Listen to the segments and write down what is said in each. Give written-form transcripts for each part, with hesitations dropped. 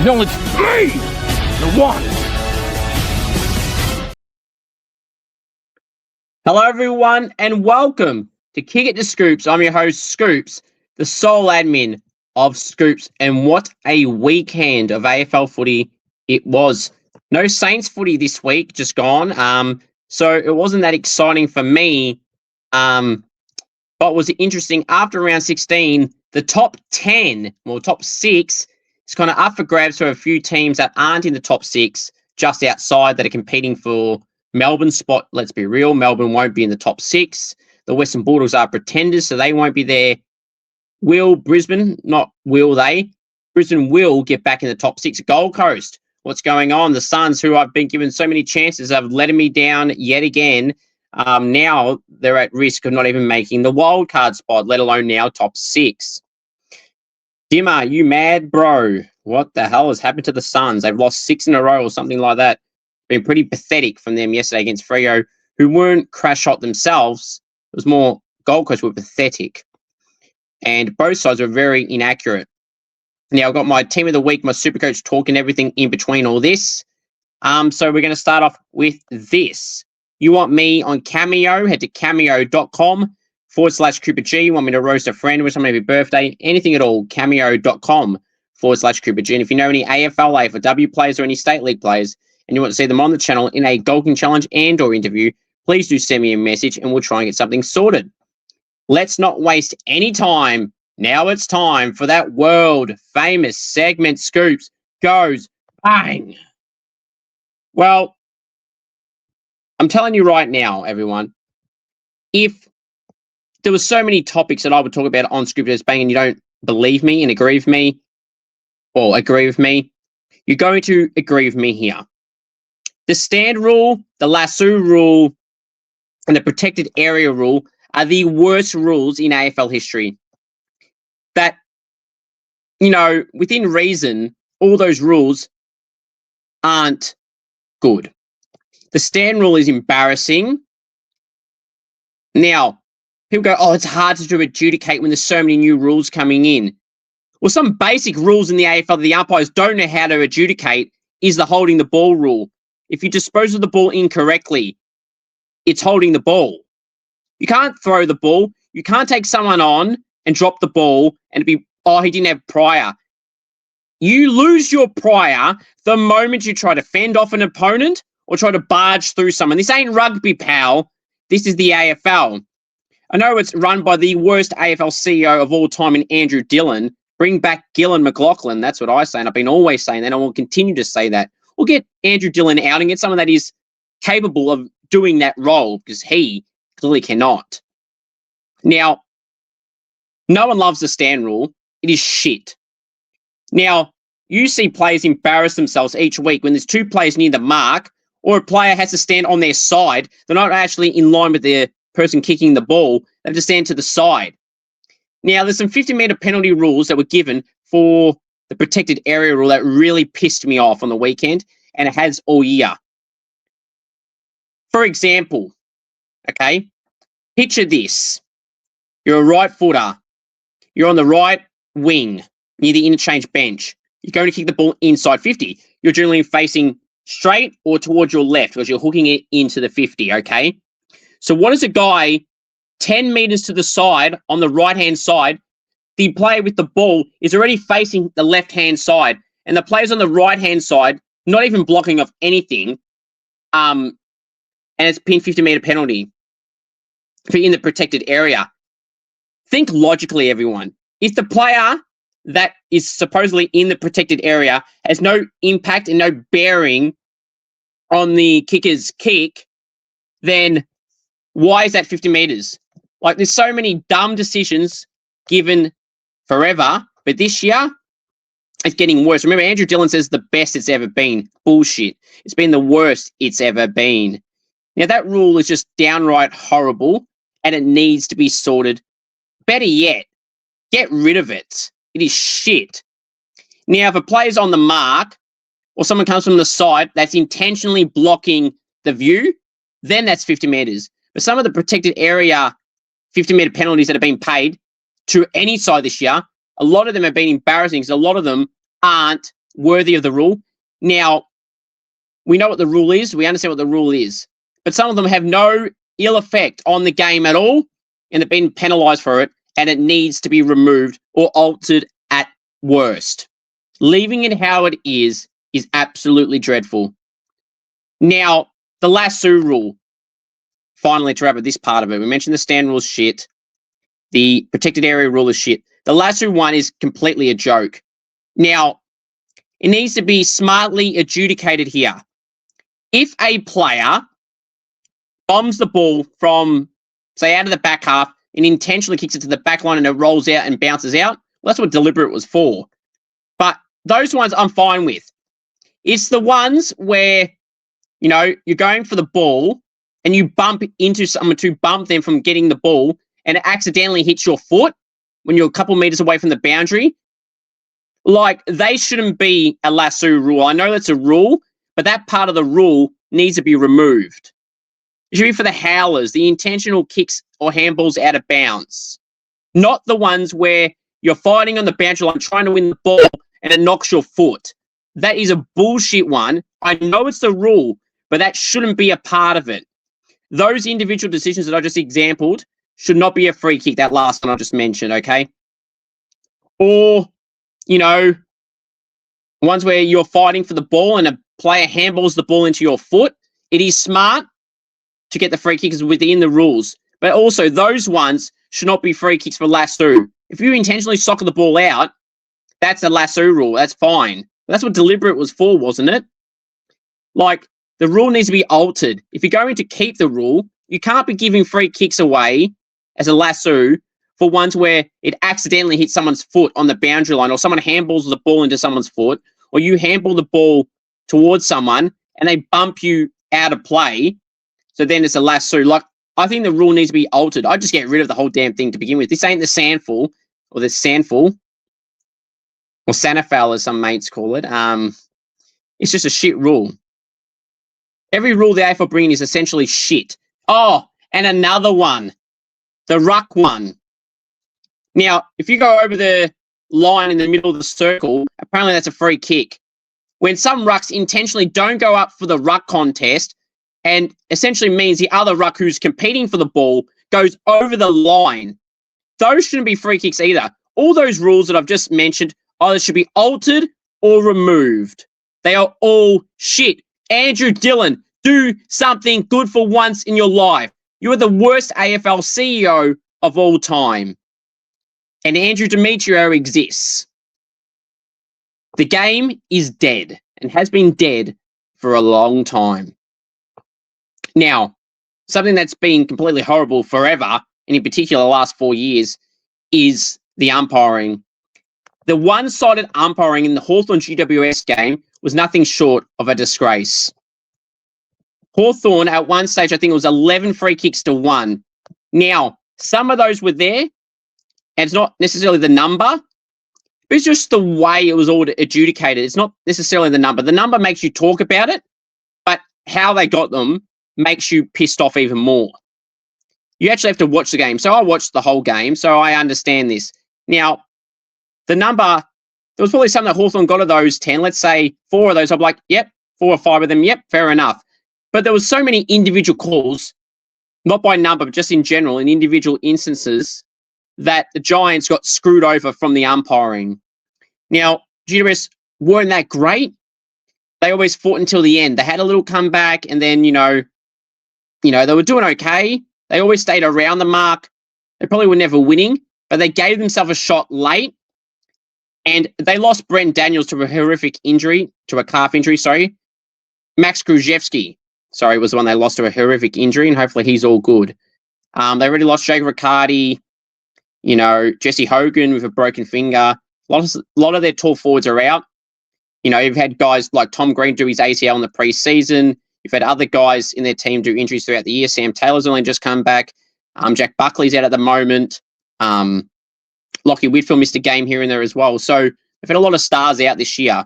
hell, it's me, the one. Hello, everyone, and welcome to Kick It to Scoops. I'm your host, Scoops, the sole admin of Scoops, and what a weekend of AFL footy it was. No Saints footy this week, just gone. So it wasn't that exciting for me. But was it interesting after round 16, the top 10, well, top 6, is kind of up for grabs for a few teams that aren't in the top 6, just outside, that are competing for Melbourne's spot. Let's be real, Melbourne won't be in the top 6. The Western Bulldogs are pretenders, so they won't be there. Will Brisbane, not will they, Brisbane will get back in the top 6. Gold Coast, what's going on? The Suns, who I've been given so many chances, have letting me down yet again. Now they're at risk of not even making the wild card spot, let alone now top 6. Dimmer, you mad, bro? What the hell has happened to the Suns? They've lost 6 in a row or something like that. Been pretty pathetic from them yesterday against Freo, who weren't crash hot themselves. It was more Gold Coast were pathetic. And both sides were very inaccurate. Now I've got my team of the week, my super coach talk, and everything in between all this. So we're going to start off with this. You want me on Cameo, head to cameo.com/Cooper G. You want me to roast a friend with something, happy birthday, anything at all, cameo.com/Cooper G. And if you know any AFL, AFLW players or any state league players, and you want to see them on the channel in a Gold King Challenge and or interview, please do send me a message and we'll try and get something sorted. Let's not waste any time. Now it's time for that world famous segment. Scoops goes bang. Well, I'm telling you right now, everyone, if there were so many topics that I would talk about on Scoops Goes Bang and you don't believe me and agree with me, or agree with me, you're going to agree with me here. The stand rule, the lasso rule, and the protected area rule are the worst rules in AFL history. That, you know, within reason, all those rules aren't good. The stand rule is embarrassing. Now, people go, oh, it's hard to adjudicate when there's so many new rules coming in. Well, some basic rules in the AFL that the umpires don't know how to adjudicate is the holding the ball rule. If you dispose of the ball incorrectly, it's holding the ball. You can't throw the ball. You can't take someone on and drop the ball and be, oh, he didn't have prior. You lose your prior the moment you try to fend off an opponent or try to barge through someone. This ain't rugby, pal. This is the AFL. I know it's run by the worst AFL CEO of all time in Andrew Dillon. Bring back Gillan McLaughlin. That's what I say, and I've been always saying that, and I will continue to say that. We'll get Andrew Dillon out and get someone that is capable of doing that role, because he clearly cannot. Now, no one loves the stand rule. It is shit. Now, you see players embarrass themselves each week when there's 2 players near the mark, or a player has to stand on their side. They're not actually in line with the person kicking the ball. They have to stand to the side. Now, there's some 50-metre penalty rules that were given for the protected area rule that really pissed me off on the weekend, and it has all year. For example, okay, picture this. You're a right footer. You're on the right wing near the interchange bench. You're going to kick the ball inside 50. You're generally facing straight or towards your left because you're hooking it into the 50, okay? So what is a guy 10 metres to the side on the right-hand side? The player with the ball is already facing the left-hand side, and the players on the right-hand side, not even blocking off anything, and it's pinned 50-metre penalty for in the protected area. Think logically, everyone. If the player that is supposedly in the protected area has no impact and no bearing on the kicker's kick, then why is that 50 metres? Like, there's so many dumb decisions given forever, but this year, it's getting worse. Remember, Andrew Dillon says the best it's ever been. Bullshit. It's been the worst it's ever been. Now, that rule is just downright horrible, and it needs to be sorted. Better yet, get rid of it. It is shit. Now, if a player's on the mark or someone comes from the side that's intentionally blocking the view, then that's 50 metres. But some of the protected area 50-metre penalties that have been paid to any side this year, a lot of them have been embarrassing because a lot of them aren't worthy of the rule. Now, we know what the rule is. We understand what the rule is. But some of them have no ill effect on the game at all, and have been penalised for it, and it needs to be removed or altered at worst. Leaving it how it is absolutely dreadful. Now, the lasso rule. Finally, to wrap up this part of it, we mentioned the stand rule is shit. The protected area rule is shit. The lasso one is completely a joke. Now, it needs to be smartly adjudicated here. If a player bombs the ball from, say, out of the back half and intentionally kicks it to the back line and it rolls out and bounces out, well, that's what deliberate was for. But those ones I'm fine with. It's the ones where, you know, you're going for the ball and you bump into someone to bump them from getting the ball and it accidentally hits your foot when you're a couple meters away from the boundary. Like, they shouldn't be a lasso rule. I know that's a rule, but that part of the rule needs to be removed. It should be for the howlers, the intentional kicks or handballs out of bounds, not the ones where you're fighting on the boundary line trying to win the ball and it knocks your foot. That is a bullshit one. I know it's the rule, but that shouldn't be a part of it. Those individual decisions that I just exampled should not be a free kick, that last one I just mentioned, okay? Or, you know, ones where you're fighting for the ball and a player handballs the ball into your foot. It is smart to get the free kicks within the rules, but also those ones should not be free kicks for lasso. If you intentionally soccer the ball out, that's a lasso rule. That's fine. That's what deliberate was for, wasn't it? Like, the rule needs to be altered. If you're going to keep the rule, you can't be giving free kicks away as a lasso for ones where it accidentally hits someone's foot on the boundary line, or someone handballs the ball into someone's foot, or you handball the ball towards someone and they bump you out of play. So then it's a lasso. Like, I think the rule needs to be altered. I'd just get rid of the whole damn thing to begin with. This ain't the sandful, or the sandful, or Sanafal as some mates call it. It's just a shit rule. Every rule the AFL bring is essentially shit. Oh, and another one, the ruck one. Now, if you go over the line in the middle of the circle, apparently that's a free kick. When some rucks intentionally don't go up for the ruck contest, and essentially means the other ruck who's competing for the ball goes over the line, those shouldn't be free kicks either. All those rules that I've just mentioned either should be altered or removed. They are all shit. Andrew Dillon, do something good for once in your life. You are the worst AFL CEO of all time. And Andrew Demetrio exists. The game is dead and has been dead for a long time. Now, something that's been completely horrible forever, and in particular the last 4 years, is the umpiring. The one-sided umpiring in the Hawthorn GWS game was nothing short of a disgrace. Hawthorn, at one stage, I think it was 11 free kicks to 1. Now, some of those were there, and it's not necessarily the number, but it's just the way it was all adjudicated. It's not necessarily the number. The number makes you talk about it, but how they got them makes you pissed off even more. You actually have to watch the game. So I watched the whole game, so I understand this. Now, the number, there was probably some that Hawthorn got of those 10. Let's say 4 of those, I'm like, yep, 4 or 5 of them, yep, fair enough. But there was so many individual calls, not by number, but just in general, in individual instances, that the Giants got screwed over from the umpiring. Now, GWS weren't that great. They always fought until the end. They had a little comeback, and then, you know, they were doing okay. They always stayed around the mark. They probably were never winning, but they gave themselves a shot late, and they lost Brent Daniels to a horrific injury, to a calf injury, sorry. Max Krzyzewski, was the one they lost to a horrific injury, and hopefully he's all good. They already lost Jake Riccardi, Jesse Hogan with a broken finger. A lot of their tall forwards are out. You've had guys like Tom Green do his ACL in the preseason. You've had other guys in their team do injuries throughout the year. Sam Taylor's only just come back. Jack Buckley's out at the moment. Lockie Whitfield missed a game here and there as well. So they've had a lot of stars out this year.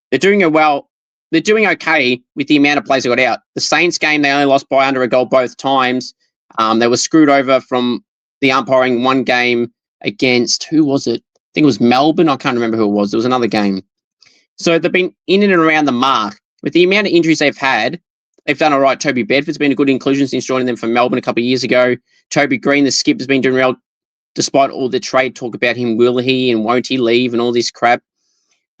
They're doing well. They're doing okay with the amount of players they got out. The Saints game, they only lost by under a goal both times. They were screwed over from the umpiring one game against, who was it? I think it was Melbourne. I can't remember who it was. There was another game. So they've been in and around the mark. With the amount of injuries they've had, they've done all right. Toby Bedford's been a good inclusion since joining them from Melbourne a couple of years ago. Toby Green, the skip, has been doing well despite all the trade talk about him. Will he and won't he leave and all this crap?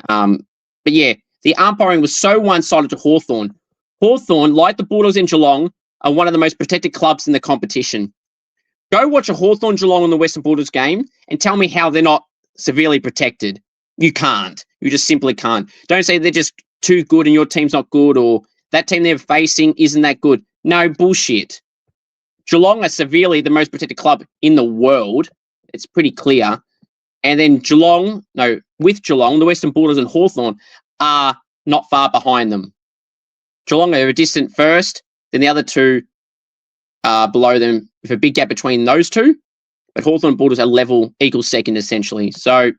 But yeah, the umpiring was so one-sided to Hawthorn. Hawthorn, like the Bulldogs in Geelong, are one of the most protected clubs in the competition. Go watch a Hawthorn Geelong on the Western Bulldogs game and tell me how they're not severely protected. You can't. You just simply can't. Don't say they're just too good and your team's not good, or that team they're facing isn't that good. No, bullshit. Geelong are severely the most protected club in the world. It's pretty clear. And then with Geelong, the Western Bulldogs and Hawthorn are not far behind them. Geelong are a distant first, then the other two are below them with a big gap between those two. But Hawthorn and Bulldogs are level, equal second, essentially. So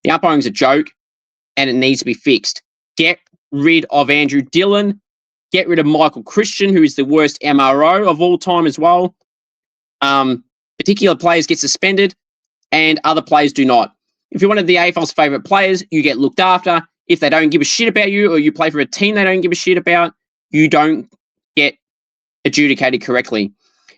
the umpiring's a joke, and it needs to be fixed. Get rid of Andrew Dillon. Get rid of Michael Christian, who is the worst MRO of all time as well. Particular players get suspended, and other players do not. If you're one of the AFL's favourite players, you get looked after. If they don't give a shit about you, or you play for a team they don't give a shit about, you don't get adjudicated correctly.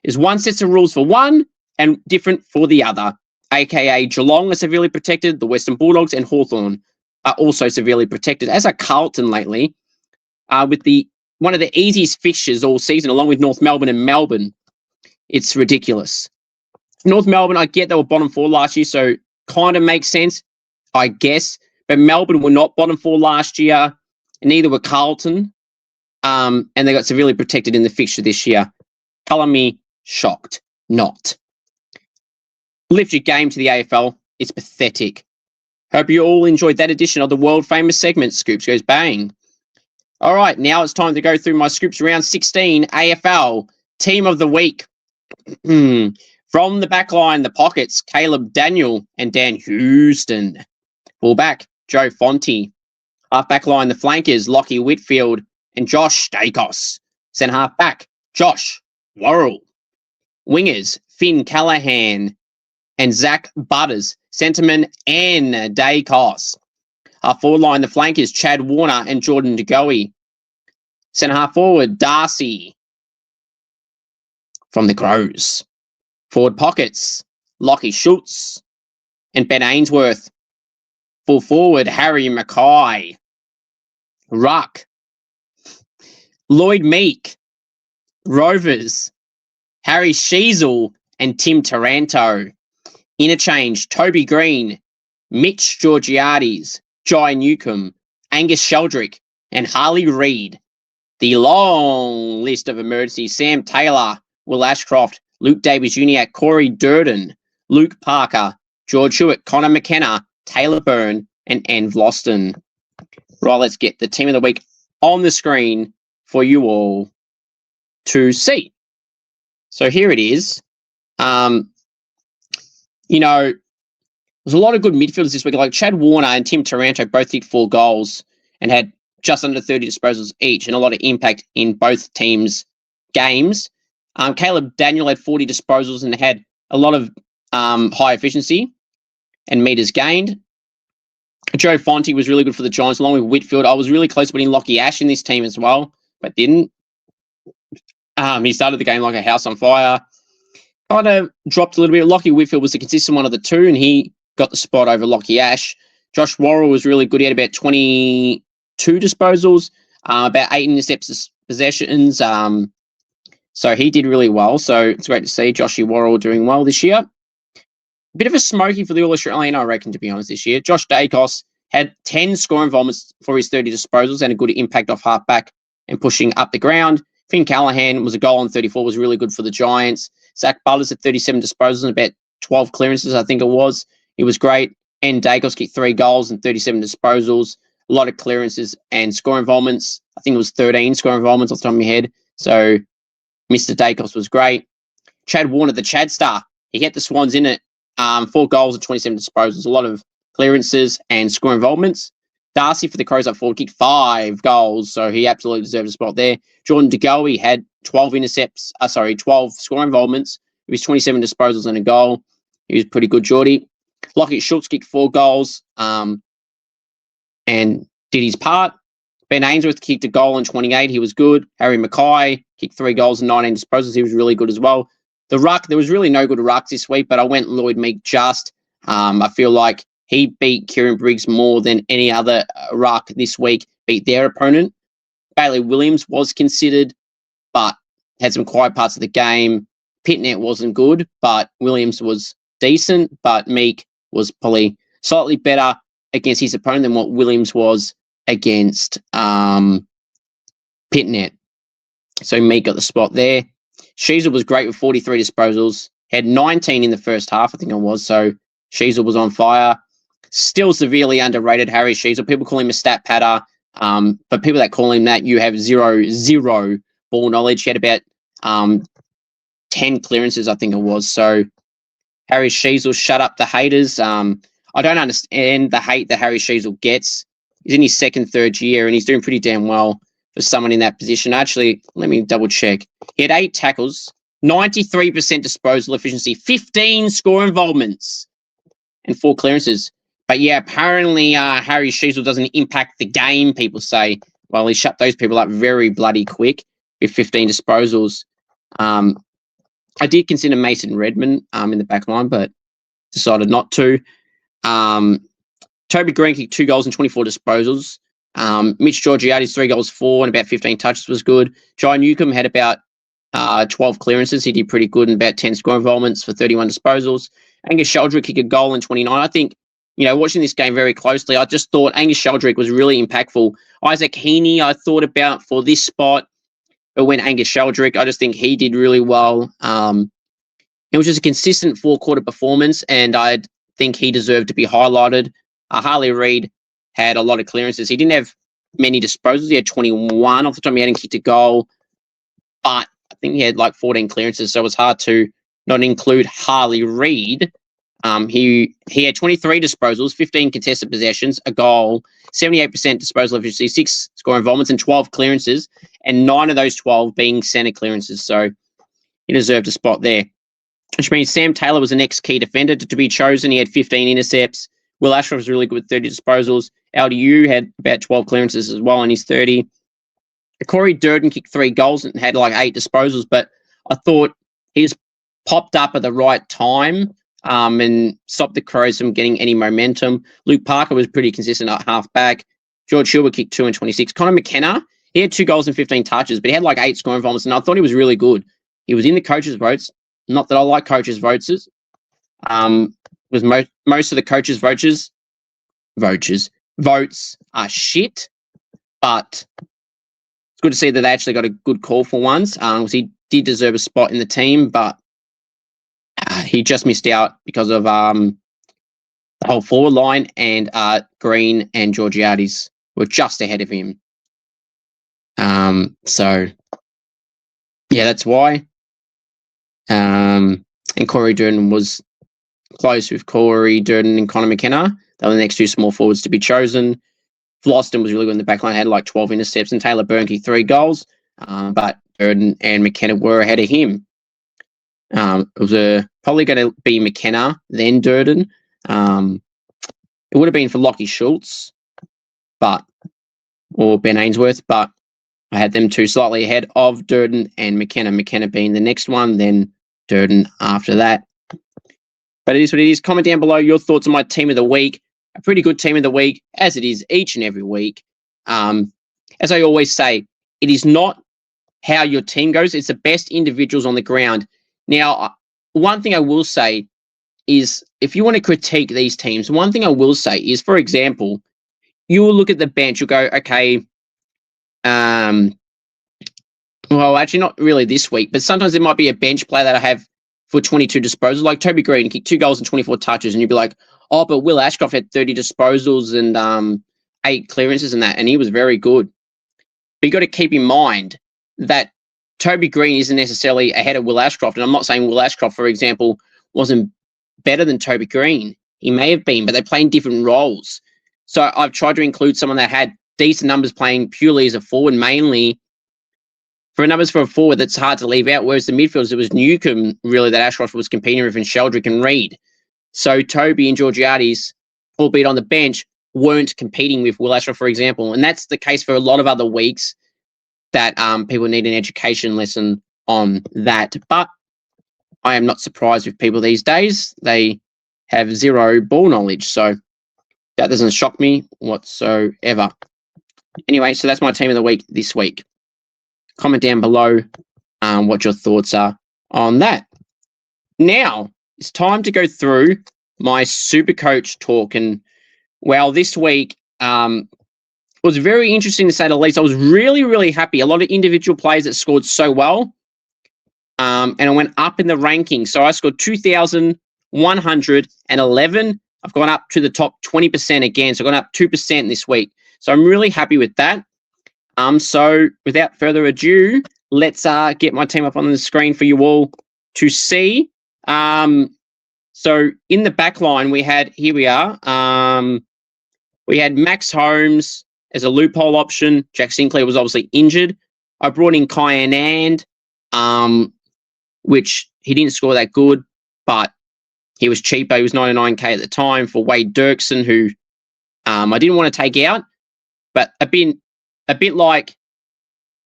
There's one set of rules for one and different for the other, aka Geelong are severely protected, the Western Bulldogs and Hawthorn are also severely protected, as are Carlton lately, with one of the easiest fixtures all season, along with North Melbourne and Melbourne. It's ridiculous. North Melbourne, I get they were bottom four last year, so kind of makes sense, I guess. But Melbourne were not bottom four last year, and neither were Carlton. And they got severely protected in the fixture this year. Colour me shocked. Not. Lift your game to the AFL. It's pathetic. Hope you all enjoyed that edition of the world-famous segment, Scoops Goes Bang. All right, now it's time to go through my Scoops Round 16 AFL Team of the Week. From the back line, the pockets, Caleb Daniel and Dan Houston. Fullback, Joe Fonte. Half-back line, the flankers, Lockie Whitfield and Josh Dacos. Centre half-back, Josh Worrell. Wingers, Finn Callahan and Zach Butters. Centreman and Dacos. Half-forward line, the flankers, Chad Warner and Jordan DeGoey. Centre half-forward, Darcy from the Crows. Forward pockets, Lockie Schultz and Ben Ainsworth. Full forward, Harry Mackay. Ruck, Lloyd Meek. Rovers, Harry Sheasel and Tim Taranto. Interchange, Toby Green, Mitch Georgiades, Jai Newcomb, Angus Sheldrick and Harley Reid. The long list of emergencies, Sam Taylor, Will Ashcroft, Luke Davies-Uniacke, Corey Durden, Luke Parker, George Hewitt, Connor McKenna, Taylor Byrne, and Ann Vlosten. Right, let's get the team of the week on the screen for you all to see. So here it is. There's a lot of good midfielders this week, like Chad Warner and Tim Taranto both kicked 4 goals and had just under 30 disposals each and a lot of impact in both teams' games. Caleb Daniel had 40 disposals and had a lot of high efficiency and metres gained. Joe Fonte was really good for the Giants, along with Whitfield. I was really close to putting Lockie Ash in this team as well, but didn't. He started the game like a house on fire. Kind of dropped a little bit. Lockie Whitfield was the consistent one of the two, and he got the spot over Lockie Ash. Josh Worrell was really good. He had about 22 disposals, about 8 intercepts possessions. So he did really well. So it's great to see Joshy Worrell doing well this year. A bit of a smoky for the All-Australian, I reckon, to be honest, this year. Josh Dacos had 10 score involvements for his 30 disposals and a good impact off halfback and pushing up the ground. Finn Callahan was a goal on 34, was really good for the Giants. Zach Butters at 37 disposals and about 12 clearances, I think it was. He was great. And Dacos kicked 3 goals and 37 disposals, a lot of clearances and score involvements. I think it was 13 score involvements off the top of my head. So Mr. Dacos was great. Chad Warner, the Chad Star, he hit the Swans in it. 4 goals and 27 disposals, a lot of clearances and score involvements. Darcy for the Crows up forward kicked 5 goals, so he absolutely deserves a spot there. Jordan DeGoey had 12 score involvements. It was 27 disposals and a goal. He was pretty good, Geordie. Lockie Schultz kicked 4 goals and did his part. Ben Ainsworth kicked a goal in 28. He was good. Harry Mackay kicked 3 goals and 19 disposals. He was really good as well. The ruck, there was really no good rucks this week, but I went Lloyd Meek just. I feel like he beat Kieran Briggs more than any other ruck this week, beat their opponent. Bailey Williams was considered, but had some quiet parts of the game. Pitnet wasn't good, but Williams was decent, but Meek was probably slightly better against his opponent than what Williams was against Pitnet. So Meek got the spot there. Sheasel was great with 43 disposals. Had 19 in the first half, I think it was. So Sheasel was on fire. Still severely underrated, Harry Sheasel. People call him a stat padder. But people that call him that, you have zero ball knowledge. He had about 10 clearances, I think it was. So Harry Sheasel, shut up the haters. I don't understand the hate that Harry Sheasel gets. He's in his third year, and he's doing pretty damn well for someone in that position. Actually, let me double check. He had 8 tackles, 93% disposal efficiency, 15 score involvements, and 4 clearances. But yeah, apparently Harry Sheasel doesn't impact the game, people say. Well, he shut those people up very bloody quick with 15 disposals. I did consider Mason Redmond in the back line, but decided not to. Toby Green kicked 2 goals and 24 disposals. Mitch Georgiades, 3 goals, 4, and about 15 touches was good. Jai Newcomb had about 12 clearances. He did pretty good and about 10 score involvements for 31 disposals. Angus Sheldrick kicked a goal in 29. I think, watching this game very closely, I just thought Angus Sheldrick was really impactful. Isaac Heaney, I thought about for this spot, but when Angus Sheldrick, I just think he did really well. It was just a consistent 4-quarter performance, and I think he deserved to be highlighted. Harley Reid had a lot of clearances. He didn't have many disposals. He had 21. Off the top of my head, he kicked a goal, but I think he had like 14 clearances, so it was hard to not include Harley Reid. He had 23 disposals, 15 contested possessions, a goal, 78% disposal efficiency, 6 score involvements, and 12 clearances, and 9 of those 12 being centre clearances. So he deserved a spot there, which means Sam Taylor was the next key defender to be chosen. He had 15 intercepts. Will Ashcroft was really good with 30 disposals. LDU had about 12 clearances as well, and he's 30. Corey Durden kicked 3 goals and had like 8 disposals, but I thought he just popped up at the right time and stopped the Crows from getting any momentum. Luke Parker was pretty consistent at half back. George Hilbert kicked 2 and 26. Connor McKenna, he had 2 goals and 15 touches, but he had like 8 scoring involvements, and I thought he was really good. He was in the coaches' votes. Not that I like coaches' votes. Was most of the coaches' votes are shit, but it's good to see that they actually got a good call for once. He did deserve a spot in the team, but he just missed out because of the whole forward line, and Green and Georgiades were just ahead of him. So yeah, that's why. And Corey Durden was close with Corey Durden and Connor McKenna. They were the next 2 small forwards to be chosen. Floston was really good in the back line, had like 12 intercepts, and Taylor Bernke 3 goals. But Durden and McKenna were ahead of him. It was probably going to be McKenna, then Durden. It would have been for Lockie Schultz, or Ben Ainsworth, but I had them 2 slightly ahead of Durden and McKenna. McKenna being the next one, then Durden after that. But it is what it is. Comment down below your thoughts on my team of the week. A pretty good team of the week, as it is each and every week. As I always say, it is not how your team goes. It's the best individuals on the ground. Now, one thing I will say is, if you want to critique these teams, one thing I will say is, for example, you will look at the bench, you'll go, okay, well, actually not really this week, but sometimes there might be a bench player that I have for 22 disposals, like Toby Green kicked 2 goals and 24 touches, and you'd be like, oh, but Will Ashcroft had 30 disposals and 8 clearances and that, and he was very good. But you got to keep in mind that Toby Green isn't necessarily ahead of Will Ashcroft, and I'm not saying Will Ashcroft, for example, wasn't better than Toby Green. He may have been, but they play in different roles. So I've tried to include someone that had decent numbers playing purely as a forward, mainly for numbers for a forward that's hard to leave out, whereas the midfielders, it was Newcomb really that Ashcroft was competing with, and Sheldrick and Reid. So Toby and Georgiades, albeit on the bench, weren't competing with Lasso, for example. And that's the case for a lot of other weeks that people need an education lesson on that. But I am not surprised with people these days. They have zero ball knowledge. So that doesn't shock me whatsoever. Anyway, so that's my team of the week this week. Comment down below what your thoughts are on that. Now, it's time to go through my super coach talk. And, well, this week was very interesting to say the least. I was really, really happy. A lot of individual players that scored so well. And I went up in the ranking. So I scored 2,111. I've gone up to the top 20% again. So I've gone up 2% this week. So I'm really happy with that. So without further ado, let's get my team up on the screen for you all to see. So in the back line, we had, here we are. We had Max Holmes as a loophole option. Jack Sinclair was obviously injured. I brought in Kai Anand, which he didn't score that good, but he was cheaper. He was 99K at the time for Wade Dirksen, who I didn't want to take out, but a bit like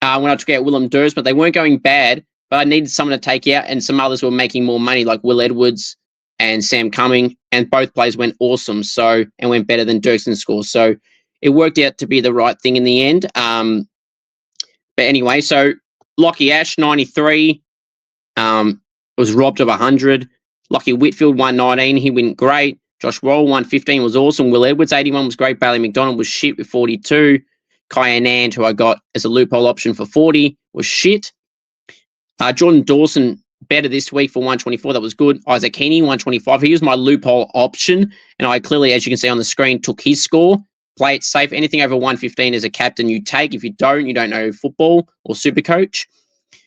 when I took out Willem Durs, but they weren't going bad, but I needed someone to take out, and some others were making more money, like Will Edwards and Sam Cumming, and both players went awesome, and went better than Dirksen's score. So it worked out to be the right thing in the end. But anyway, so Lockie Ash, 93, was robbed of 100. Lockie Whitfield, 119, he went great. Josh Roll, 115, was awesome. Will Edwards, 81, was great. Bailey McDonald was shit with 42. Kai Anand, who I got as a loophole option for 40, was shit. Jordan Dawson, better this week for 124. That was good. Isaac Heaney, 125. He was my loophole option, and I clearly, as you can see on the screen, took his score. Play it safe. Anything over 115 as a captain, you take. If you don't know football or super coach.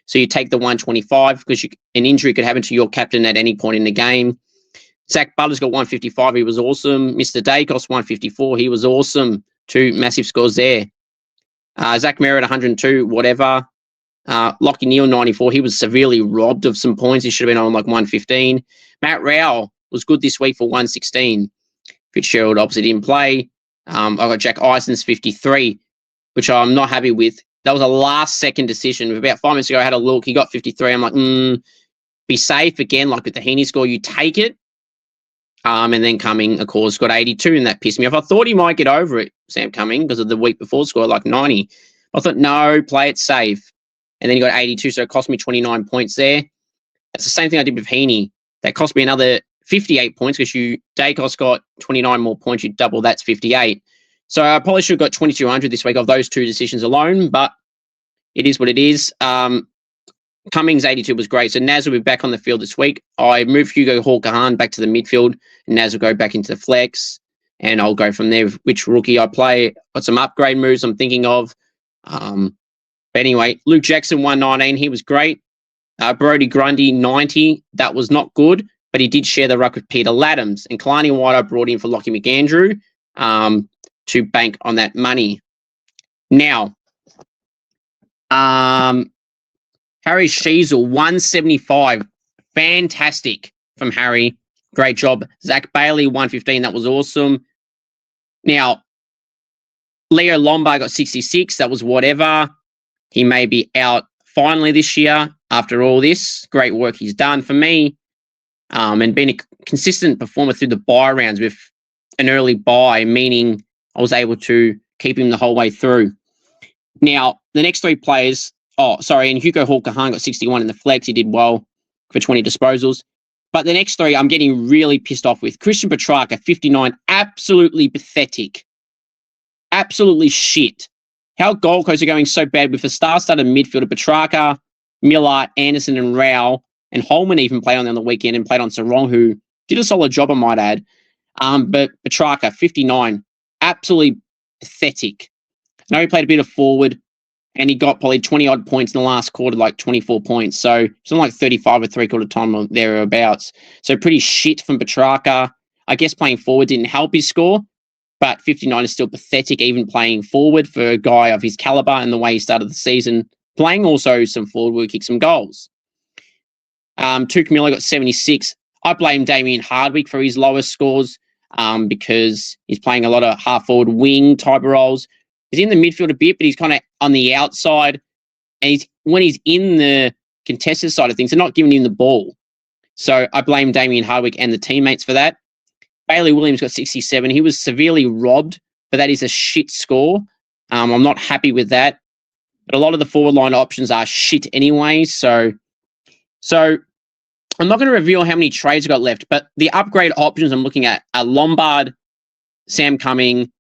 So you take the 125 because an injury could happen to your captain at any point in the game. Zach Butler's got 155. He was awesome. Mr. Dacos, 154. He was awesome. 2 massive scores there. Zach Merritt, 102, whatever. Lockie Neal, 94. He was severely robbed of some points. He should have been on like 115. Matt Rowell was good this week for 116. Fitzgerald obviously didn't play. I got Jack Isons, 53, which I'm not happy with. That was a last-second decision. About 5 minutes ago, I had a look. He got 53. I'm like, be safe. Again, like with the Heaney score, you take it. And then Cumming, of course, got 82, and that pissed me off. I thought he might get over it, Sam Cumming, because of the week before score like 90. I thought, no, play it safe. And then he got 82, so it cost me 29 points there. That's the same thing I did with Heaney. That cost me another 58 points because Dacos got 29 more points. You double, that's 58. So I probably should have got 2,200 this week of those 2 decisions alone, but it is what it is. Cummings 82 was great. So Naz will be back on the field this week. I moved Hugo Hawker-Hahn back to the midfield, and Naz will go back into the flex, and I'll go from there. Which rookie I play. Got some upgrade moves I'm thinking of. But anyway, Luke Jackson, 119. He was great. Brody Grundy, 90. That was not good, but he did share the ruck with Peter Laddams. And Kalani White I brought in for Lockie McAndrew to bank on that money. Now, Harry Sheasel, 175. Fantastic from Harry. Great job. Zach Bailey, 115. That was awesome. Now, Leo Lombard got 66. That was whatever. He may be out finally this year after all this. Great work he's done for me. And been a consistent performer through the buy rounds with an early buy, meaning I was able to keep him the whole way through. Now, the next 3 players, and Hugo Hawker-Hahn got 61 in the flex. He did well for 20 disposals. But the next 3, I'm getting really pissed off with. Christian Petrarca, 59, absolutely pathetic. Absolutely shit. How Gold Coast are going so bad with a star-studded midfielder, Petrarca, Miller, Anderson, and Rao, and Holman even played on the weekend and played on Sarong, who did a solid job, I might add. But Petrarca, 59, absolutely pathetic. I know he played a bit of forward, and he got probably 20-odd points in the last quarter, like 24 points. So it's on like 35 or three-quarter time or thereabouts. So pretty shit from Petrarca. I guess playing forward didn't help his score, but 59 is still pathetic, even playing forward for a guy of his caliber and the way he started the season. Playing also some forward where he kicked some goals. Tuke Miller got 76. I blame Damien Hardwick for his lowest scores. because he's playing a lot of half-forward wing type of roles. He's in the midfield a bit, but he's kind of on the outside. And when he's in the contested side of things, they're not giving him the ball. So I blame Damien Hardwick and the teammates for that. Bailey Williams got 67. He was severely robbed, but that is a shit score. I'm not happy with that. But a lot of the forward line options are shit anyway. So I'm not going to reveal how many trades I got left, but the upgrade options I'm looking at are Lombard, Sam Cumming,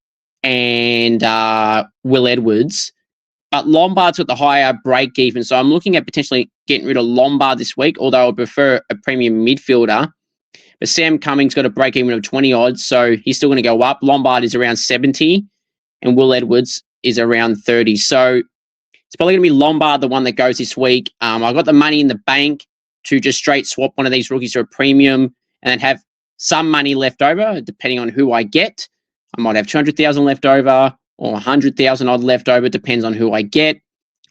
and Will Edwards. But Lombard's got the higher break even, so I'm looking at potentially getting rid of Lombard this week, although I would prefer a premium midfielder. But Sam Cummings got a break even of 20 odds, so he's still going to go up. Lombard is around 70, and Will Edwards is around 30. So it's probably going to be Lombard, the one that goes this week. I got the money in the bank to just straight swap one of these rookies to a premium and then have some money left over, depending on who I get. I might have 200,000 left over or 100,000 odd left over, depends on who I get,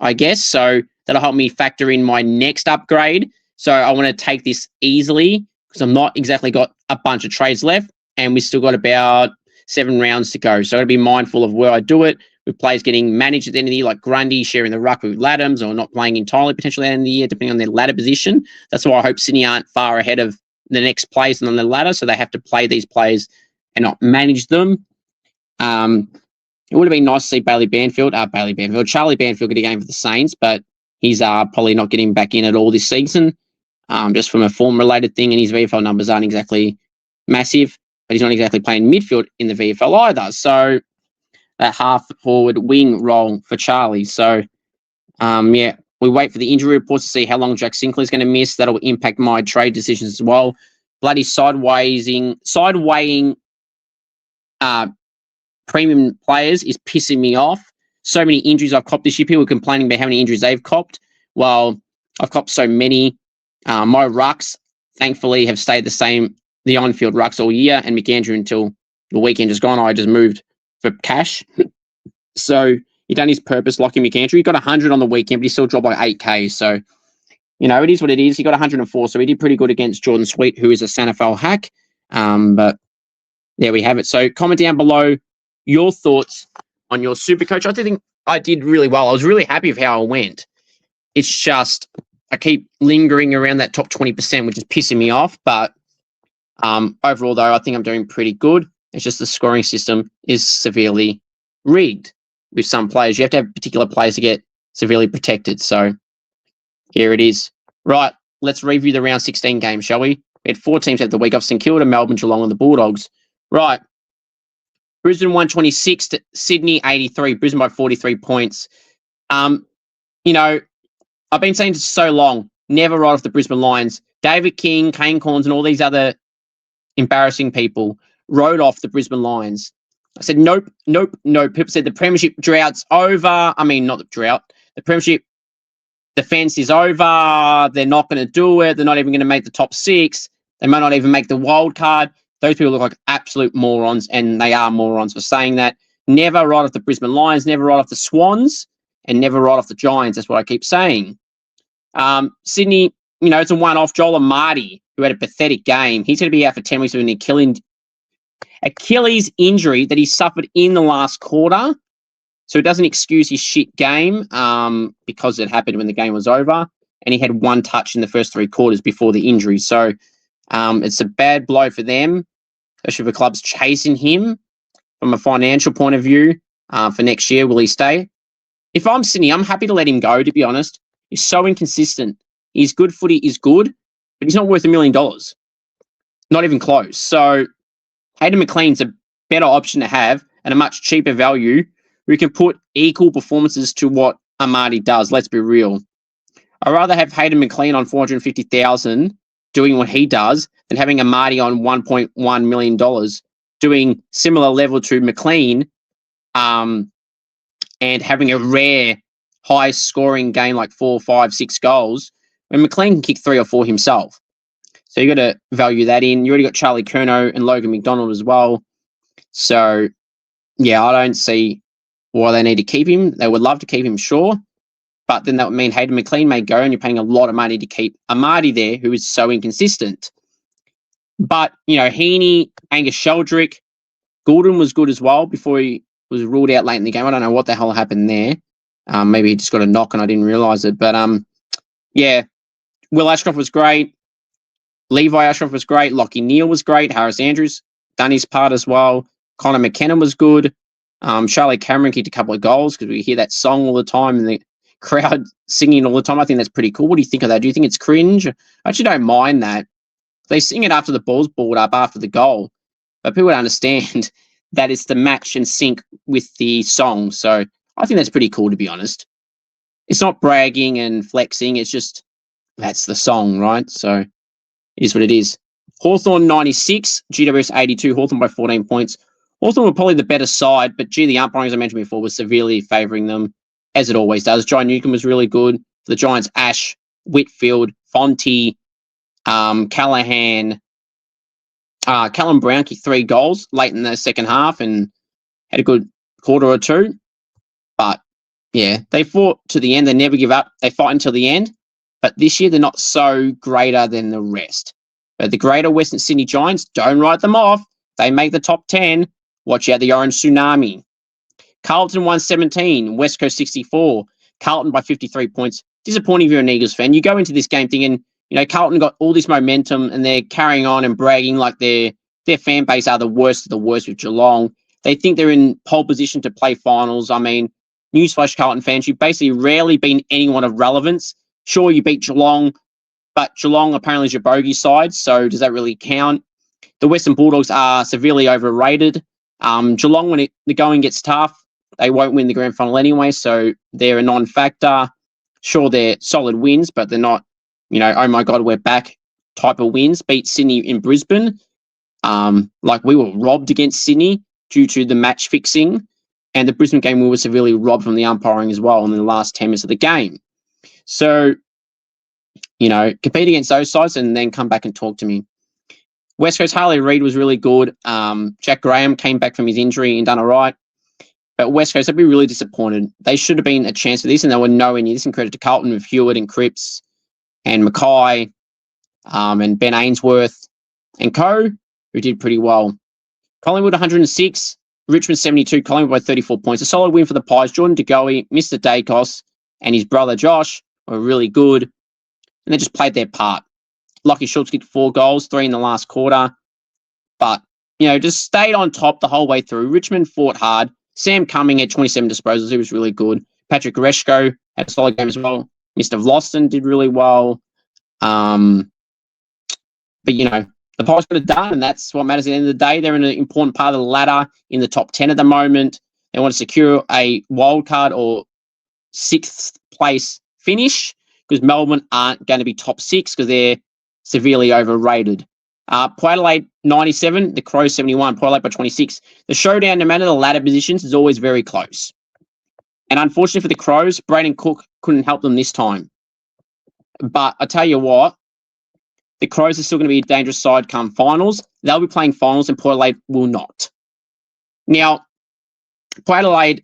I guess. So that'll help me factor in my next upgrade. So I want to take this easily because I'm not exactly got a bunch of trades left and we've still got about 7 rounds to go. So I've got to be mindful of where I do it, with players getting managed at the end of the year, like Grundy sharing the ruck with Laddams or not playing entirely potentially at the end of the year, depending on their ladder position. That's why I hope Sydney aren't far ahead of the next players on the ladder, so they have to play these players and not manage them. It would have been nice to see Charlie Banfield get a game for the Saints, but he's probably not getting back in at all this season, just from a form-related thing, and his VFL numbers aren't exactly massive, but he's not exactly playing midfield in the VFL either. So that half-forward wing role for Charlie. So, we wait for the injury reports to see how long Jack Sinclair's going to miss. That'll impact my trade decisions as well. Bloody sidewaying premium players is pissing me off. So many injuries I've copped this year. People are complaining about how many injuries they've copped. Well, I've copped so many. My rucks, thankfully, have stayed the same, the on-field rucks all year, and McAndrew until the weekend just gone. I just moved for cash. So he done his purpose, locking McAndrew. He got 100 on the weekend, but he still dropped by 8K. So, it is what it is. He got 104, so he did pretty good against Jordan Sweet, who is a SANFL hack. But there we have it. So comment down below your thoughts on your super coach. I think I did really well. I was really happy with how I went. It's just I keep lingering around that top 20%, which is pissing me off. But overall, though, I think I'm doing pretty good. It's just the scoring system is severely rigged with some players. You have to have particular players to get severely protected. So here it is. Right, let's review the round 16 game, shall we? We had 4 teams at the week off: St Kilda, Melbourne, Geelong, and the Bulldogs. Right. Brisbane 126 to Sydney 83. Brisbane by 43 points. I've been saying this so long, never write off the Brisbane Lions. David King, Kane Corns, and all these other embarrassing people wrote off the Brisbane Lions. I said, nope. People said the premiership drought's over. I mean, not the drought. The premiership defense is over. They're not going to do it. They're not even going to make the top 6. They might not even make the wild card. Those people look like absolute morons, and they are morons for saying that. Never write off the Brisbane Lions, never write off the Swans, and never write off the Giants. That's what I keep saying. Sydney, it's a one-off. Joel Amati, who had a pathetic game, he's going to be out for 10 weeks with an Achilles injury that he suffered in the last quarter. So it doesn't excuse his shit game because it happened when the game was over. And he had 1 touch in the first 3 quarters before the injury. So it's a bad blow for them, especially for clubs chasing him from a financial point of view for next year. Will he stay? If I'm Sydney, I'm happy to let him go, to be honest. He's so inconsistent. His good footy is good, but he's not worth $1 million. Not even close. So Hayden McLean's a better option to have and a much cheaper value who can put equal performances to what Amati does. Let's be real. I'd rather have Hayden McLean on $450,000 doing what he does than having Amati on $1.1 million doing similar level to McLean and having a rare high-scoring game like 4, 5, 6 goals when McLean can kick 3 or 4 himself. So you got to value that in. You already got Charlie Curnow and Logan McDonald as well. So, yeah, I don't see why they need to keep him. They would love to keep him, sure. But then that would mean Hayden McLean may go and you're paying a lot of money to keep Amati there, who is so inconsistent. But, Heaney, Angus Sheldrick, Gordon was good as well before he was ruled out late in the game. I don't know what the hell happened there. Maybe he just got a knock and I didn't realise it. But, yeah, Will Ashcroft was great. Levi Ashcroft was great. Lockie Neal was great. Harris Andrews done his part as well. Connor McKenna was good. Charlie Cameron kicked a couple of goals because we hear that song all the time and the crowd singing all the time. I think that's pretty cool. What do you think of that? Do you think it's cringe? I actually don't mind that. They sing it after the ball's balled up after the goal. But people don't understand that it's to match and sync with the song. So I think that's pretty cool, to be honest. It's not bragging and flexing. It's just, that's the song, right? So it is what it is. Hawthorn 96, GWS 82, Hawthorn by 14 points. Hawthorn were probably the better side, but the umpiring, as I mentioned before, was severely favouring them, as it always does. John Newcomb was really good. For the Giants, Ash, Whitfield, Fonte, Callahan, Callum Brown kicked 3 goals late in the second half and had a good quarter or two. But, yeah, they fought to the end. They never give up. They fight until the end. But this year, they're not so greater than the rest. But the greater Western Sydney Giants, don't write them off. They make the top 10. Watch out, the Orange Tsunami. Carlton 117, West Coast 64. Carlton by 53 points. Disappointing if you're an Eagles fan. You go into this game thinking, Carlton got all this momentum and they're carrying on and bragging like their fan base are the worst of the worst with Geelong. They think they're in pole position to play finals. I mean, newsflash, Carlton fans, you've basically rarely been anyone of relevance. Sure, you beat Geelong, but Geelong apparently is your bogey side, so does that really count? The Western Bulldogs are severely overrated. Geelong, when the going gets tough, they won't win the grand final anyway, so they're a non-factor. Sure, they're solid wins, but they're not, oh my God, we're back type of wins. Beat Sydney in Brisbane. Like we were robbed against Sydney due to the match fixing, and the Brisbane game we were severely robbed from the umpiring as well in the last 10 minutes of the game. So, compete against those sides and then come back and talk to me. West Coast, Harley Reid was really good. Jack Graham came back from his injury and done all right. But West Coast, I'd be really disappointed. They should have been a chance for this, and they were nowhere near this. And credit to Carlton with Hewitt and Cripps and Mackay and Ben Ainsworth and co, who did pretty well. Collingwood 106, Richmond 72, Collingwood by 34 points. A solid win for the Pies. Jordan De Goey, Mr. Dacos, and his brother Josh were really good, and they just played their part. Lockie Schultz kicked 4 goals, 3 in the last quarter. But, just stayed on top the whole way through. Richmond fought hard. Sam Cumming had 27 disposals. He was really good. Patrick Oreshko had a solid game as well. Mr. Vlosten did really well. But, the Pies got it done, and that's what matters at the end of the day. They're in an important part of the ladder in the top 10 at the moment. They want to secure a wild card or 6th place finish because Melbourne aren't going to be top 6 because they're severely overrated. Port Adelaide 97, the Crows 71, Port Adelaide by 26. The showdown, no matter the ladder positions, is always very close. And unfortunately for the Crows, Braden Cook couldn't help them this time. But I tell you what, the Crows are still going to be a dangerous side come finals. They'll be playing finals and Port Adelaide will not. Now, Port Adelaide,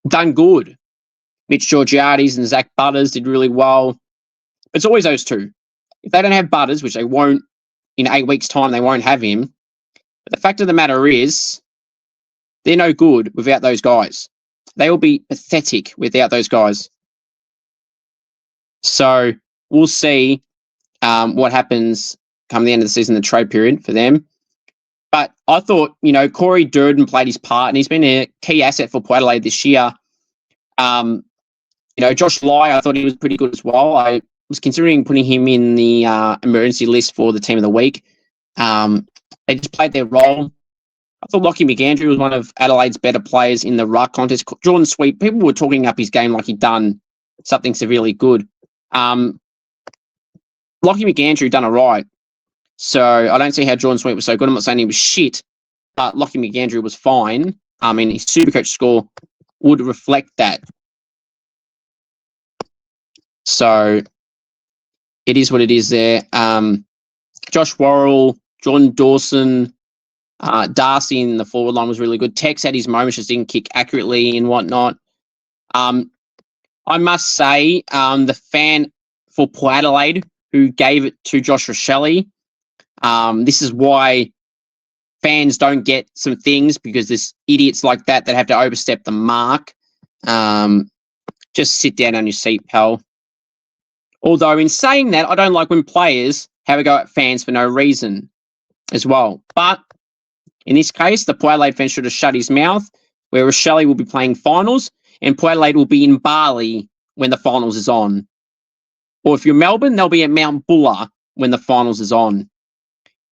done good. Mitch Georgiades and Zach Butters did really well. But it's always those two. If they don't have Butters, which they won't in 8 weeks' time, they won't have him. But the fact of the matter is, they're no good without those guys. They will be pathetic without those guys. So we'll see what happens come the end of the season, the trade period for them. But I thought, Corey Durden played his part, and he's been a key asset for Port Adelaide this year. Josh Lai, I thought he was pretty good as well. I was considering putting him in the emergency list for the team of the week. They just played their role. I thought Lockie McAndrew was one of Adelaide's better players in the ruck contest. Jordan Sweet, people were talking up his game like he'd done something severely good. Lockie McAndrew done all right. So I don't see how Jordan Sweet was so good. I'm not saying he was shit, but Lockie McAndrew was fine. His Supercoach score would reflect that. So it is what it is there. Josh Worrell, Jordan Dawson, Darcy in the forward line was really good. Tex had his moments, just didn't kick accurately and whatnot. I must say, the fan for Port Adelaide who gave it to Josh Rochelle. This is why fans don't get some things, because there's idiots like that have to overstep the mark. Just sit down on your seat, pal. Although in saying that, I don't like when players have a go at fans for no reason as well. But in this case, the Port Adelaide fan should have shut his mouth, where Rochelle will be playing finals and Port Adelaide will be in Bali when the finals is on. Or if you're Melbourne, they'll be at Mount Buller when the finals is on.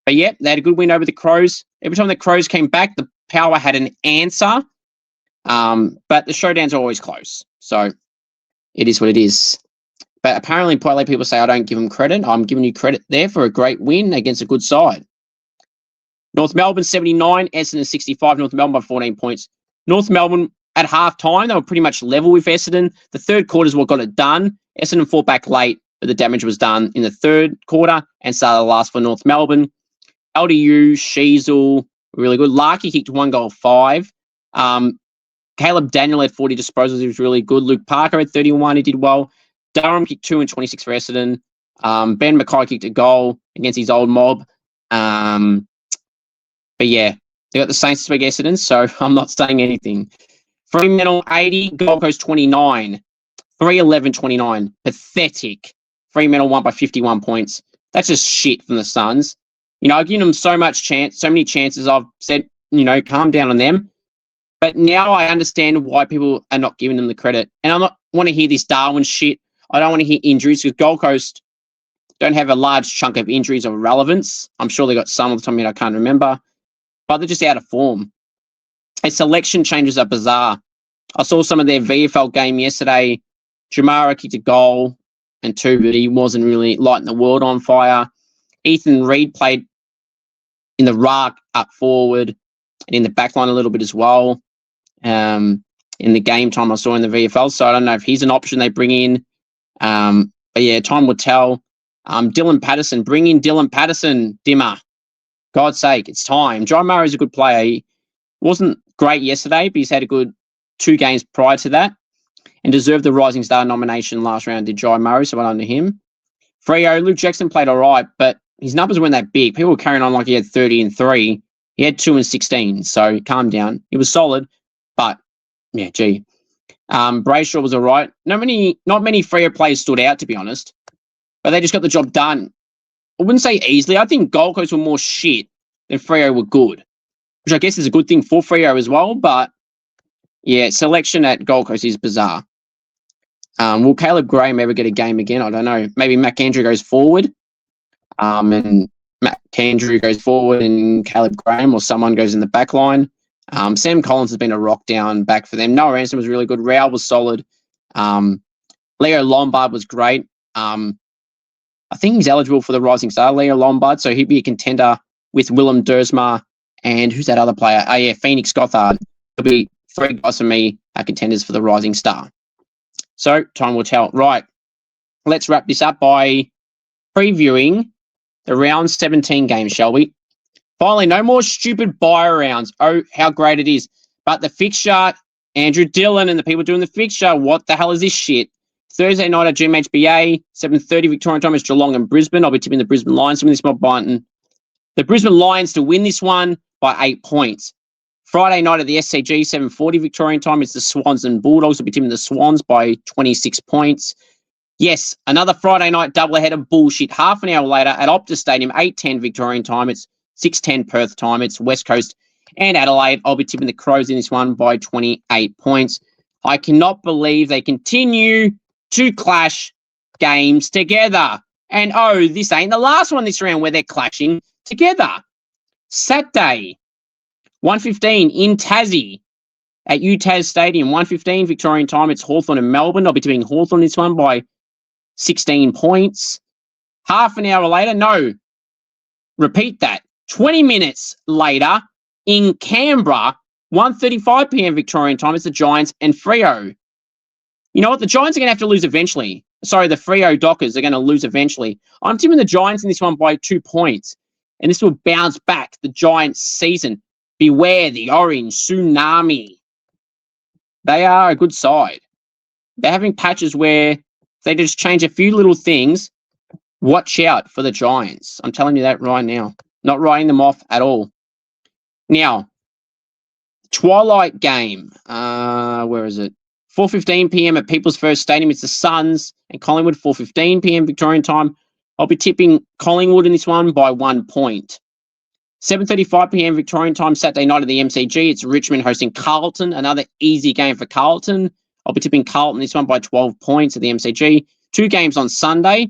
But yeah, they had a good win over the Crows. Every time the Crows came back, the Power had an answer. But the showdowns are always close. So it is what it is. But apparently, Port Adelaide people say I don't give them credit. I'm giving you credit there for a great win against a good side. North Melbourne 79, Essendon 65. North Melbourne by 14 points. North Melbourne at halftime, they were pretty much level with Essendon. The third quarter is what got it done. Essendon fought back late, but the damage was done in the third quarter and started the last for North Melbourne. LDU, Sheasel, really good. Larky kicked 1 goal, 5. Caleb Daniel had 40 disposals. He was really good. Luke Parker had 31. He did well. Durham kicked 2 and 26 for Essendon. Ben Mackay kicked a goal against his old mob. But yeah, they got the Saints to beat Essendon, so I'm not saying anything. Fremantle 80, Gold Coast 29. 3-11-29. Pathetic. Fremantle won by 51 points. That's just shit from the Suns. You know, I've given them so many chances. I've said, you know, calm down on them. But now I understand why people are not giving them the credit. And I don't want to hear this Darwin shit. I don't want to hear injuries, because Gold Coast don't have a large chunk of injuries of relevance. I'm sure they got some of the time, I can't remember. But they're just out of form. Their selection changes are bizarre. I saw some of their VFL game yesterday. Jamara kicked a goal and 2, but he wasn't really lighting the world on fire. Ethan Reid played in the ruck, up forward, and in the back line a little bit as well. In the game time I saw in the VFL, so I don't know if he's an option they bring in. But yeah, time will tell. Dylan Patterson, bring in Dylan Patterson, Dimmer. God's sake, it's time. John Murray's a good player. He wasn't great yesterday, but he's had a good 2 games prior to that and deserved the Rising Star nomination last round, did Jai Murray, so well done to him. Freo, Luke Jackson played all right, but his numbers weren't that big. People were carrying on like he had 30 and 3. He had 2 and 16, so calm down. He was solid, but yeah, gee. Brayshaw was all right. Not many Freo players stood out, to be honest, but they just got the job done. I wouldn't say easily. I think Gold Coast were more shit than Freo were good, which I guess is a good thing for Freo as well, but yeah, selection at Gold Coast is bizarre. Will Caleb Graham ever get a game again? I don't know. Maybe Mac Andrew goes forward, and Mac Andrew goes forward and Caleb Graham or someone goes in the back line. Sam Collins has been a rock down back for them. Noah Ransom was really good. Rao was solid. Leo Lombard was great. I think he's eligible for the Rising Star, Leo Lombard, so he'd be a contender with Willem Dersma and who's that other player? Oh yeah, Phoenix Gothard. There'll be 3 guys for me are contenders for the Rising Star. So time will tell. Right, let's wrap this up by previewing the round 17 game, shall we? Finally, no more stupid buy rounds. Oh, how great it is. But the fixture, Andrew Dillon and the people doing the fixture, what the hell is this shit? Thursday night at GMHBA, 7:30 Victorian time is Geelong and Brisbane. I'll be tipping the Brisbane Lions to win this one, Brighton. The Brisbane Lions to win this one by 8 points. Friday night at the SCG, 7:40 Victorian time, it's the Swans and Bulldogs. I'll be tipping the Swans by 26 points. Yes, another Friday night doubleheader bullshit. Half an hour later at Optus Stadium, 8:10 Victorian time. It's 6:10 Perth time. It's West Coast and Adelaide. I'll be tipping the Crows in this one by 28 points. I cannot believe they continue to clash games together. And oh, this ain't the last one this round where they're clashing together. Saturday, 1:15 in Tassie at UTAS Stadium, 1:15 Victorian time. It's Hawthorn and Melbourne. I'll be tipping Hawthorn this one by 16 points. Half an hour later, no, repeat that. 20 minutes later in Canberra, 1:35 p.m. Victorian time, it's the Giants and Freo. You know what? The Giants are going to have to lose eventually. Sorry, the Freo Dockers are going to lose eventually. I'm tipping the Giants in this one by 2 points. And this will bounce back the Giants season. Beware the orange tsunami. They are a good side. They're having patches where they just change a few little things Watch out for the Giants. I'm telling you that right now. Not writing them off at all. Now, twilight game. Where is it? 4:15 p.m. at People's First Stadium. It's the Suns and Collingwood. 4:15 p.m. Victorian time. I'll be tipping Collingwood in this one by 1 point. 7:35 p.m. Victorian time, Saturday night at the MCG. It's Richmond hosting Carlton. Another easy game for Carlton. I'll be tipping Carlton this one by 12 points at the MCG. 2 games on Sunday.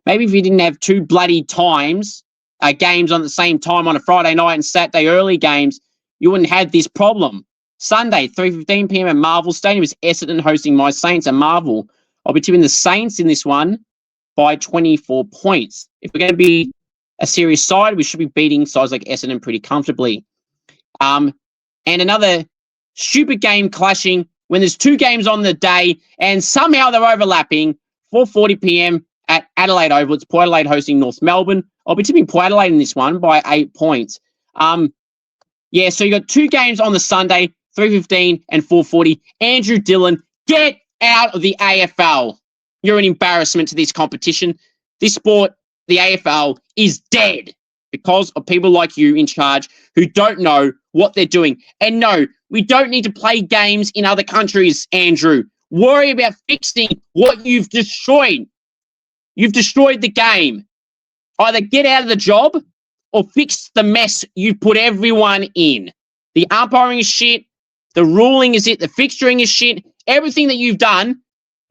Maybe if you didn't have 2 bloody games on the same time on a Friday night and Saturday early games, you wouldn't have this problem. Sunday, 3:15 p.m. at Marvel Stadium is Essendon hosting my Saints at Marvel. I'll be tipping the Saints in this one by 24 points. If we're going to be a serious side, we should be beating sides like Essendon pretty comfortably. And another stupid game clashing when there's 2 games on the day and somehow they're overlapping. 4:40 p.m. at Adelaide Oval. It's Port Adelaide hosting North Melbourne. I'll be tipping Port Adelaide in this one by 8 points. Yeah, so you got 2 games on the Sunday, 3:15 and 4:40. Andrew Dillon, get out of the AFL. You're an embarrassment to this competition. This sport, the AFL, is dead because of people like you in charge who don't know what they're doing. And no, we don't need to play games in other countries, Andrew. Worry about fixing what you've destroyed. You've destroyed the game. Either get out of the job or fix the mess you put everyone in. The umpiring is shit. The ruling is it. The fixturing is shit. Everything that you've done,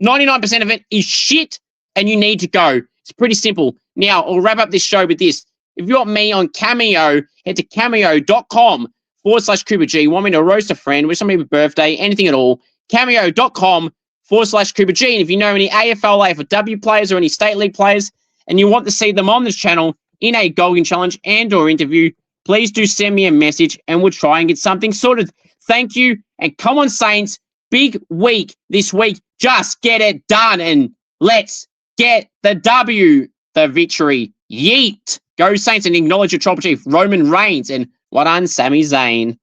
99% of it is shit and you need to go. It's pretty simple. Now, I'll wrap up this show with this. If you want me on Cameo, head to cameo.com/Cooper G. Want me to roast a friend, wish somebody a birthday, anything at all, cameo.com/Cooper G. And if you know any AFL, AFLW players or any State League players and you want to see them on this channel in a Golden Challenge and or interview, please do send me a message and we'll try and get something sorted. Thank you. And come on, Saints. Big week this week. Just get it done and let's get the W, the victory. Yeet. Go Saints and acknowledge your Tribal Chief, Roman Reigns. And well done, Sami Zayn.